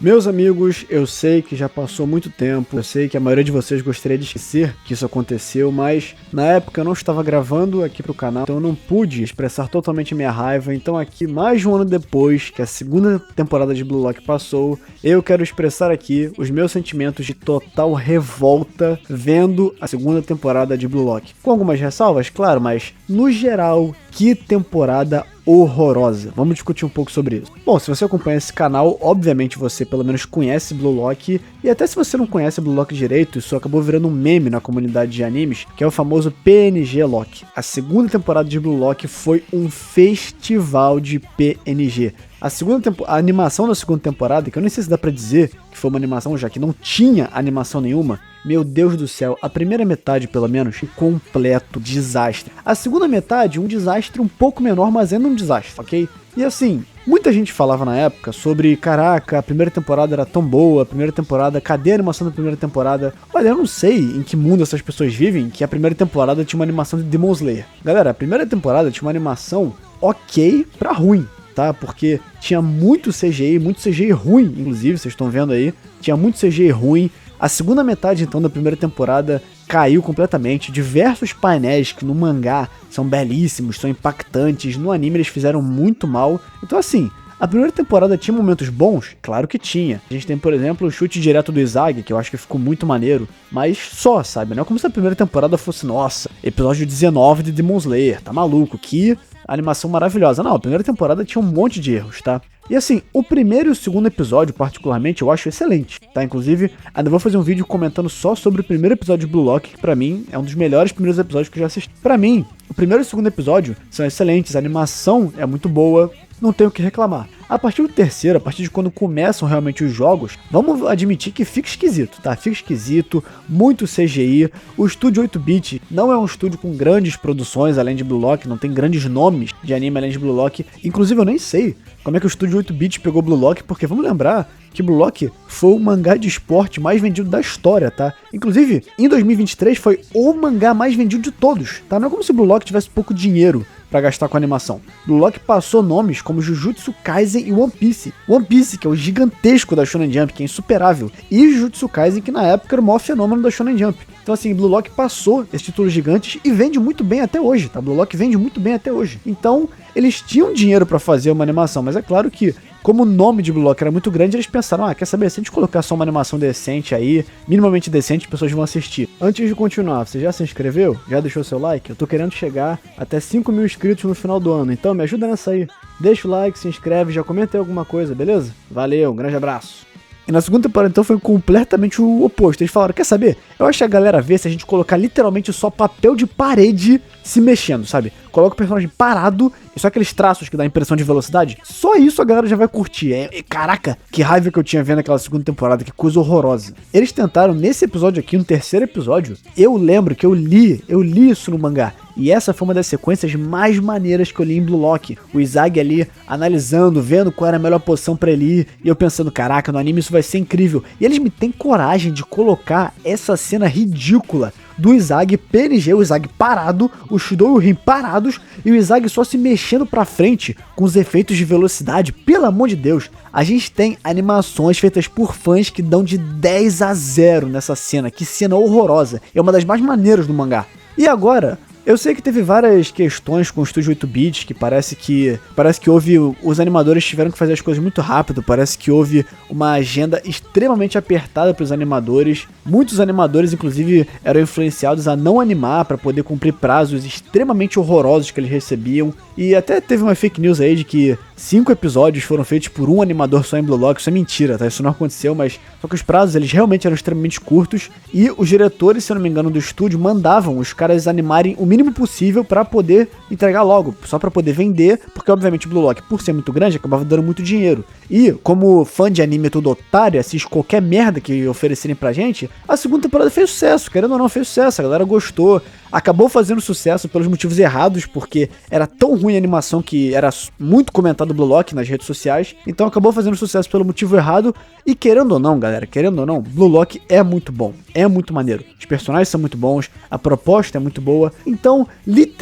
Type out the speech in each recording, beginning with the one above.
Meus amigos, eu sei que já passou muito tempo, eu sei que a maioria de vocês gostaria de esquecer que isso aconteceu, mas na época eu não estava gravando aqui pro canal, então eu não pude expressar totalmente minha raiva, então aqui, mais de um ano depois que a segunda temporada de Blue Lock passou, eu quero expressar aqui os meus sentimentos de total revolta vendo a segunda temporada de Blue Lock. Com algumas ressalvas, claro, mas no geral, que temporada horrorosa. Vamos discutir um pouco sobre isso. Bom, se você acompanha esse canal, obviamente você pelo menos conhece Blue Lock, e até se você não conhece Blue Lock direito, isso acabou virando um meme na comunidade de animes, que é o famoso PNG Lock. A segunda temporada de Blue Lock foi um festival de PNG. A animação da segunda temporada, que eu nem sei se dá pra dizer que foi uma animação, já que não tinha animação nenhuma, meu Deus do céu, a primeira metade, pelo menos, um completo desastre. A segunda metade, um desastre um pouco menor, mas ainda um desastre, ok? E assim, muita gente falava na época sobre, caraca, a primeira temporada era tão boa, a primeira temporada, cadê a animação da primeira temporada? Olha, eu não sei em que mundo essas pessoas vivem, que a primeira temporada tinha uma animação de Demon Slayer. Galera, a primeira temporada tinha uma animação ok pra ruim, tá? Porque tinha muito CGI ruim, inclusive, vocês estão vendo aí, tinha muito CGI ruim. A segunda metade, então, da primeira temporada caiu completamente. Diversos painéis que no mangá são belíssimos, são impactantes, no anime eles fizeram muito mal. Então, assim, a primeira temporada tinha momentos bons? Claro que tinha. A gente tem, por exemplo, o chute direto do Izagi, que eu acho que ficou muito maneiro, mas só, sabe? Não é como se a primeira temporada fosse, nossa, episódio 19 de Demon Slayer, tá maluco, que animação maravilhosa. Não, a primeira temporada tinha um monte de erros, tá? E assim, o primeiro e o segundo episódio, particularmente, eu acho excelente, tá? Inclusive, ainda vou fazer um vídeo comentando só sobre o primeiro episódio de Blue Lock, que pra mim é um dos melhores primeiros episódios que eu já assisti. Pra mim, o primeiro e o segundo episódio são excelentes, a animação é muito boa, não tenho o que reclamar. A partir do terceiro, a partir de quando começam realmente os jogos, vamos admitir que fica esquisito, tá? Fica esquisito, muito CGI. O estúdio 8-bit não é um estúdio com grandes produções além de Blue Lock, não tem grandes nomes de anime além de Blue Lock. Inclusive eu nem sei como é que o estúdio 8-bit pegou Blue Lock, porque vamos lembrar que Blue Lock foi o mangá de esporte mais vendido da história, tá? Inclusive, em 2023 foi o mangá mais vendido de todos, tá? Não é como se Blue Lock tivesse pouco dinheiro pra gastar com animação. Blue Lock passou nomes como Jujutsu Kaisen e One Piece. One Piece, que é o gigantesco da Shonen Jump, que é insuperável, e Jujutsu Kaisen, que na época era o maior fenômeno da Shonen Jump. Então assim, Blue Lock passou esses títulos gigantes e vende muito bem até hoje, tá? Blue Lock vende muito bem até hoje. Então, eles tinham dinheiro pra fazer uma animação, mas é claro que, como o nome de Blue Lock era muito grande, eles pensaram, quer saber, se a gente colocar só uma animação decente aí, minimamente decente, as pessoas vão assistir. Antes de continuar, você já se inscreveu? Já deixou seu like? Eu tô querendo chegar até 5 mil inscritos no final do ano, então me ajuda nessa aí. Deixa o like, se inscreve, já comenta aí alguma coisa, beleza? Valeu, um grande abraço. E na segunda temporada, então, foi completamente o oposto. Eles falaram, quer saber? Eu acho que a galera vê se a gente colocar literalmente só papel de parede se mexendo, sabe? Coloca o personagem parado e só aqueles traços que dá a impressão de velocidade. Só isso a galera já vai curtir. Caraca, que raiva que eu tinha vendo aquela segunda temporada, que coisa horrorosa. Eles tentaram, nesse episódio aqui, no terceiro episódio, eu lembro que eu li isso no mangá. E essa foi uma das sequências mais maneiras que eu li em Blue Lock. O Izagi ali analisando, vendo qual era a melhor posição pra ele ir. E eu pensando, caraca, no anime isso vai ser incrível. E eles me têm coragem de colocar essa cena ridícula do Izagi PNG, o Izagi parado, o Shidou e o Rin parados, e o Izagi só se mexendo pra frente com os efeitos de velocidade. Pelo amor de Deus, a gente tem animações feitas por fãs que dão de 10-0 nessa cena. Que cena horrorosa, é uma das mais maneiras do mangá. E agora, eu sei que teve várias questões com o estúdio 8-bit, que parece que houve, os animadores tiveram que fazer as coisas muito rápido, parece que houve uma agenda extremamente apertada para os animadores. Muitos animadores, inclusive, eram influenciados a não animar para poder cumprir prazos extremamente horrorosos que eles recebiam. E até teve uma fake news aí de que 5 episódios foram feitos por um animador só em Blue Lock. Isso é mentira, tá? Isso não aconteceu, mas só que os prazos, eles realmente eram extremamente curtos. E os diretores, se eu não me engano, do estúdio mandavam os caras animarem o mínimo possível pra poder entregar logo, só pra poder vender, porque obviamente o Blue Lock, por ser muito grande, acabava dando muito dinheiro. E como fã de anime todo otário, assiste qualquer merda que oferecerem pra gente, a segunda temporada fez sucesso, querendo ou não, fez sucesso, a galera gostou. Acabou fazendo sucesso pelos motivos errados, porque era tão ruim a animação que era muito comentado Blue Lock nas redes sociais. Então acabou fazendo sucesso pelo motivo errado. E querendo ou não, galera, querendo ou não, Blue Lock é muito bom, é muito maneiro. Os personagens são muito bons, a proposta é muito boa. Então,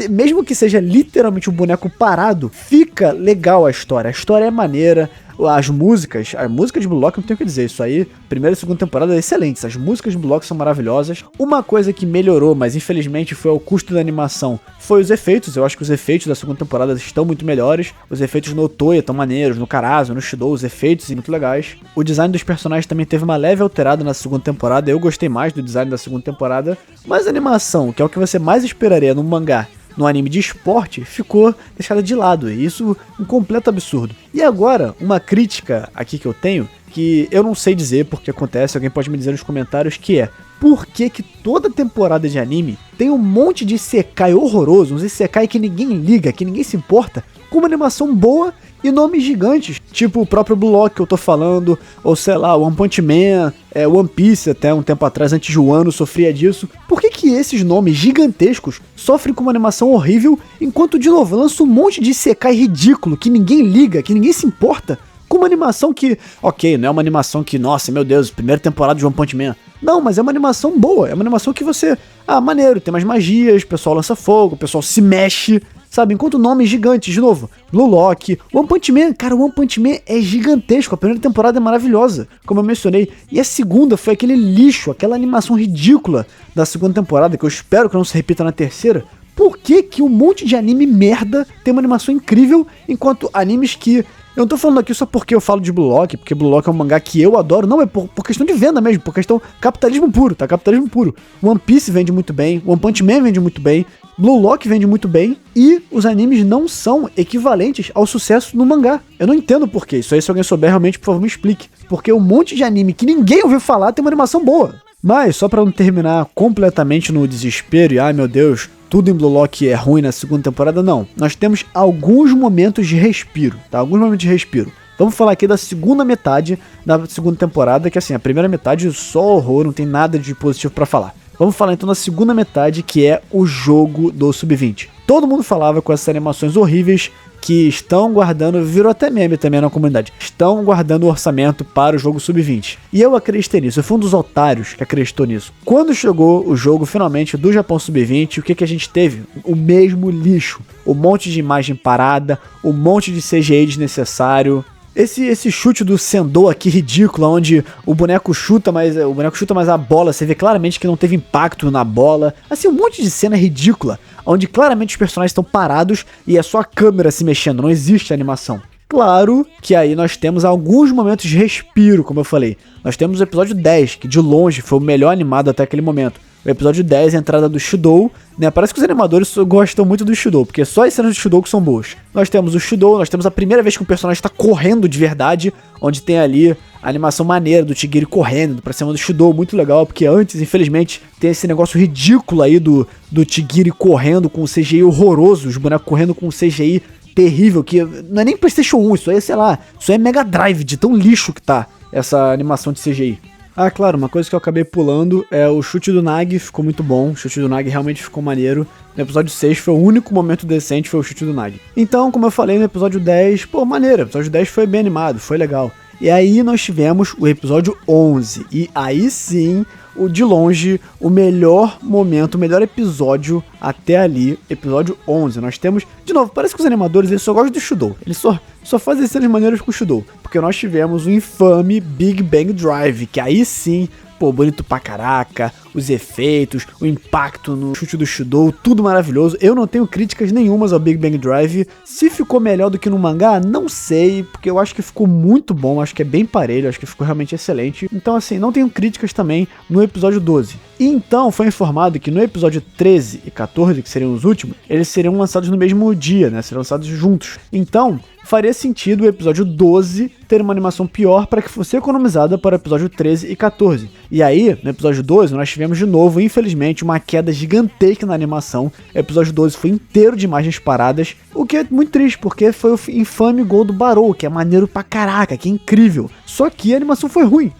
mesmo que seja literalmente um boneco parado, fica legal a história. A história é maneira. As músicas, a música de Blue Lock não tem o que dizer, isso aí, primeira e segunda temporada excelentes, as músicas de Blue Lock são maravilhosas. Uma coisa que melhorou, mas infelizmente foi o custo da animação, foi os efeitos. Eu acho que os efeitos da segunda temporada estão muito melhores, os efeitos no Otoya estão maneiros, no Karasu, no Shidou, os efeitos são muito legais. O design dos personagens também teve uma leve alterada na segunda temporada, eu gostei mais do design da segunda temporada, mas a animação, que é o que você mais esperaria num mangá, no anime de esporte, ficou deixada de lado, e isso é um completo absurdo. E agora, uma crítica aqui que eu tenho, que eu não sei dizer porque acontece, alguém pode me dizer nos comentários, que é: por que que toda temporada de anime tem um monte de isekai horroroso, uns isekai que ninguém liga, que ninguém se importa, com uma animação boa e nomes gigantes, tipo o próprio Blue Lock que eu tô falando, ou sei lá, One Punch Man, One Piece até um tempo atrás, antes de Wano, sofria disso. Por que que esses nomes gigantescos sofrem com uma animação horrível, enquanto de novo lança um monte de isekai ridículo, que ninguém liga, que ninguém se importa, com uma animação que, ok, não é uma animação que, nossa, meu Deus, primeira temporada de One Punch Man. Não, mas é uma animação boa, é uma animação que você, maneiro, tem mais magias, o pessoal lança fogo, o pessoal se mexe, sabe? Enquanto nomes gigantes, de novo, Blue Lock, One Punch Man, cara, One Punch Man é gigantesco, a primeira temporada é maravilhosa, como eu mencionei, e a segunda foi aquele lixo, aquela animação ridícula da segunda temporada, que eu espero que não se repita na terceira. Por que que um monte de anime merda tem uma animação incrível, enquanto animes que... Eu não tô falando aqui só porque eu falo de Blue Lock, porque Blue Lock é um mangá que eu adoro, não, é por questão de venda mesmo, por questão capitalismo puro, tá? Capitalismo puro. One Piece vende muito bem, One Punch Man vende muito bem, Blue Lock vende muito bem, e os animes não são equivalentes ao sucesso no mangá. Eu não entendo por quê, isso aí se alguém souber realmente, por favor, me explique. Porque um monte de anime que ninguém ouviu falar tem uma animação boa. Mas, só pra não terminar completamente no desespero e, ai meu Deus, tudo em Blue Lock é ruim na segunda temporada, não. Nós temos alguns momentos de respiro, tá? Alguns momentos de respiro. Vamos falar aqui da segunda metade da segunda temporada, que assim, a primeira metade só horror, não tem nada de positivo pra falar. Vamos falar então da segunda metade, que é o jogo do Sub-20. Todo mundo falava com essas animações horríveis que estão guardando, virou até meme também na comunidade, estão guardando o orçamento para o jogo Sub-20. E eu acreditei nisso, eu fui um dos otários que acreditou nisso. Quando chegou o jogo finalmente do Japão Sub-20, o que que a gente teve? O mesmo lixo, um monte de imagem parada, um monte de CGI desnecessário. Esse chute do Sendou aqui ridículo, onde o boneco chuta, mas a bola, você vê claramente que não teve impacto na bola. Assim, um monte de cena ridícula, onde claramente os personagens estão parados e é só a câmera se mexendo, não existe animação. Claro que aí nós temos alguns momentos de respiro, como eu falei. Nós temos o episódio 10, que de longe foi o melhor animado até aquele momento. O episódio 10, a entrada do Shidou, né? Parece que os animadores gostam muito do Shidou, porque só as cenas do Shidou que são boas. Nós temos o Shidou, nós temos a primeira vez que o personagem está correndo de verdade, onde tem ali a animação maneira do Tigiri correndo pra cima do Shidou, muito legal, porque antes, infelizmente, tem esse negócio ridículo aí do Tigiri correndo com um CGI horroroso, os bonecos correndo com um CGI terrível, que não é nem PlayStation 1, isso aí é, sei lá, isso aí é Mega Drive, de tão lixo que tá essa animação de CGI. Ah, claro, uma coisa que eu acabei pulando é o chute do Nagi, ficou muito bom, o chute do Nagi realmente ficou maneiro. No episódio 6 foi o único momento decente, foi o chute do Nagi. Então, como eu falei no episódio 10, pô, maneiro, o episódio 10 foi bem animado, foi legal. E aí nós tivemos o episódio 11, e aí sim, de longe, o melhor momento, o melhor episódio até ali, episódio 11. Nós temos, de novo, parece que os animadores eles só gostam do Shidou, eles só fazem cenas maneiras com o Shidou, porque nós tivemos o infame Big Bang Drive, que aí sim, pô, bonito pra caraca, os efeitos, o impacto no chute do Shidou, tudo maravilhoso. Eu não tenho críticas nenhumas ao Big Bang Drive. Se ficou melhor do que no mangá, não sei, porque eu acho que ficou muito bom, acho que é bem parelho, acho que ficou realmente excelente. Então assim, não tenho críticas também no episódio 12. E então foi informado que no episódio 13 e 14, que seriam os últimos, eles seriam lançados no mesmo dia, né, seriam lançados juntos. Então, faria sentido o episódio 12 ter uma animação pior para que fosse economizada para o episódio 13 e 14. E aí, no episódio 12, nós tivemos de novo, infelizmente, uma queda gigantesca na animação. O episódio 12 foi inteiro de imagens paradas, o que é muito triste, porque foi o infame gol do Barou, que é maneiro pra caraca, que é incrível. Só que a animação foi ruim,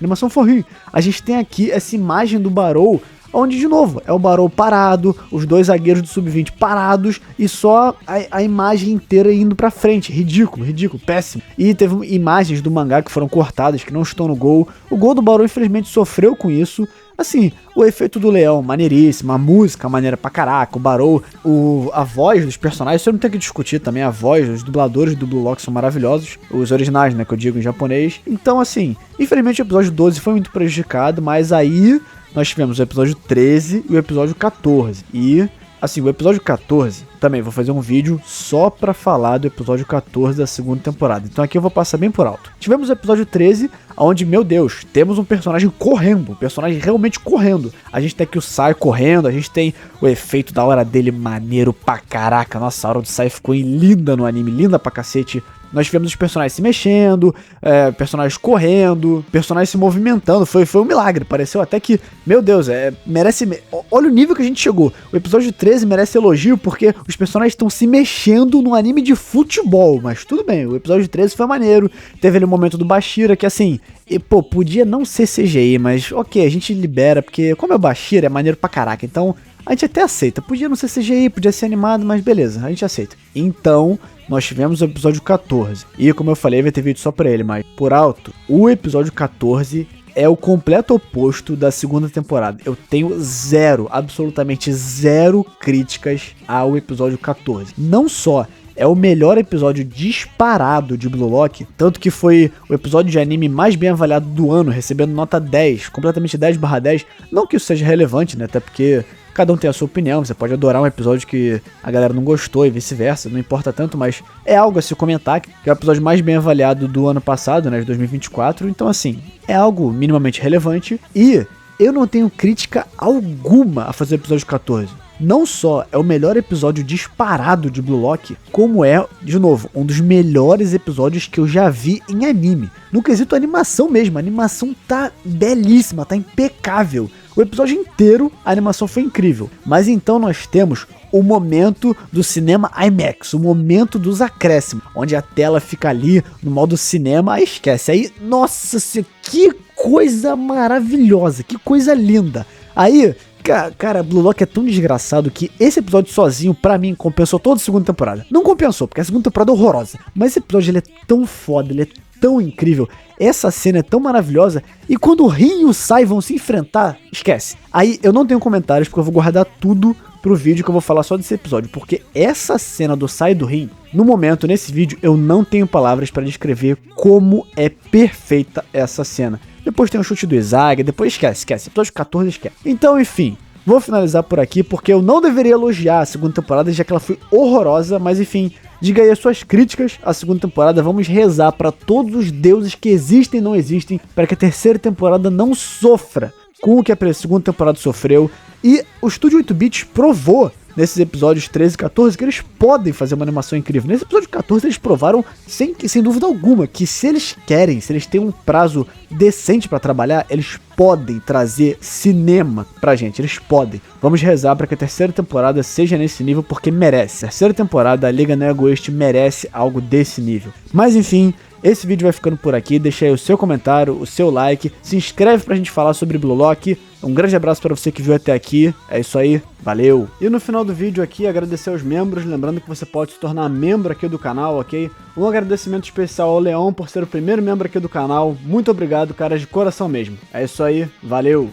A gente tem aqui essa imagem do Barou, onde, de novo, é o Barou parado, os dois zagueiros do Sub-20 parados e só a imagem inteira indo pra frente. Ridículo, péssimo. E teve imagens do mangá que foram cortadas, que não estão no gol. O gol do Barou, infelizmente, sofreu com isso. assim, o efeito do leão, maneiríssimo, a música, maneira pra caraca, o Barou, a voz dos personagens, isso eu não tenho que discutir também, a voz, os dubladores do Blue Lock são maravilhosos, os originais, né, que eu digo em japonês. Então, assim, infelizmente o episódio 12 foi muito prejudicado, mas aí nós tivemos o episódio 13 e o episódio 14, e... assim, o episódio 14, também vou fazer um vídeo só pra falar do episódio 14 da segunda temporada. Então aqui eu vou passar bem por alto. Tivemos o episódio 13, onde, meu Deus, temos um personagem correndo, um personagem realmente correndo. A gente tem aqui o Sai correndo, a gente tem o efeito da hora dele maneiro pra caraca. Nossa, a hora do Sai ficou linda no anime, linda pra cacete. Nós tivemos os personagens se mexendo, personagens correndo, personagens se movimentando, foi um milagre, pareceu até que, meu Deus, olha o nível que a gente chegou. O episódio 13 merece elogio porque os personagens estão se mexendo num anime de futebol, mas tudo bem, o episódio 13 foi maneiro, teve ali o momento do Bashira, que assim, podia não ser CGI, mas ok, a gente libera, porque como é o Bashira, é maneiro pra caraca, então a gente até aceita, podia não ser CGI, podia ser animado, mas beleza, a gente aceita. Então, nós tivemos o episódio 14, e como eu falei, vai ter vídeo só pra ele, mas por alto, o episódio 14 é o completo oposto da segunda temporada. Eu tenho absolutamente zero críticas ao episódio 14. Não só é o melhor episódio disparado de Blue Lock, tanto que foi o episódio de anime mais bem avaliado do ano, recebendo nota 10, completamente 10/10. Não que isso seja relevante, né, até porque cada um tem a sua opinião, você pode adorar um episódio que a galera não gostou e vice-versa, não importa tanto, mas é algo a se comentar, que é o episódio mais bem avaliado do ano passado, né, de 2024, então assim, é algo minimamente relevante, e eu não tenho crítica alguma a fazer o episódio 14. Não só é o melhor episódio disparado de Blue Lock, como é, de novo, um dos melhores episódios que eu já vi em anime. No quesito animação mesmo, a animação tá belíssima, tá impecável. O episódio inteiro, a animação foi incrível. Mas então nós temos o momento do cinema IMAX, o momento dos acréscimos, onde a tela fica ali no modo cinema, aí esquece. Aí, nossa, que coisa maravilhosa, que coisa linda. Aí... cara, Blue Lock é tão desgraçado que esse episódio sozinho, pra mim, compensou toda a segunda temporada. Não compensou, porque a segunda temporada é horrorosa. Mas esse episódio, ele é tão foda, ele é tão incrível. Essa cena é tão maravilhosa. E quando o Rin e o Sai vão se enfrentar, esquece. Aí, eu não tenho comentários, porque eu vou guardar tudo pro vídeo que eu vou falar só desse episódio. Porque essa cena do Sai e do Rin, no momento, nesse vídeo, eu não tenho palavras pra descrever como é perfeita essa cena. Depois tem o chute do Izag, depois esquece. Episódio 14 esquece. Então, enfim, vou finalizar por aqui, porque eu não deveria elogiar a segunda temporada, já que ela foi horrorosa, mas enfim, diga aí as suas críticas à segunda temporada, vamos rezar para todos os deuses que existem e não existem, para que a terceira temporada não sofra com o que a segunda temporada sofreu, e o Estúdio 8-Bits provou nesses episódios 13 e 14, que eles podem fazer uma animação incrível. Nesse episódio 14 eles provaram, sem dúvida alguma, que se eles querem, se eles têm um prazo decente pra trabalhar, eles podem trazer cinema pra gente, eles podem. Vamos rezar pra que a terceira temporada seja nesse nível, porque merece. A terceira temporada, a Liga Neo Egoist merece algo desse nível. Mas enfim, esse vídeo vai ficando por aqui, deixa aí o seu comentário, o seu like, se inscreve pra gente falar sobre Blue Lock. Um grande abraço para você que viu até aqui, é isso aí, valeu! E no final do vídeo aqui, agradecer aos membros, lembrando que você pode se tornar membro aqui do canal, ok? Um agradecimento especial ao Leão por ser o primeiro membro aqui do canal, muito obrigado, cara, de coração mesmo. É isso aí, valeu!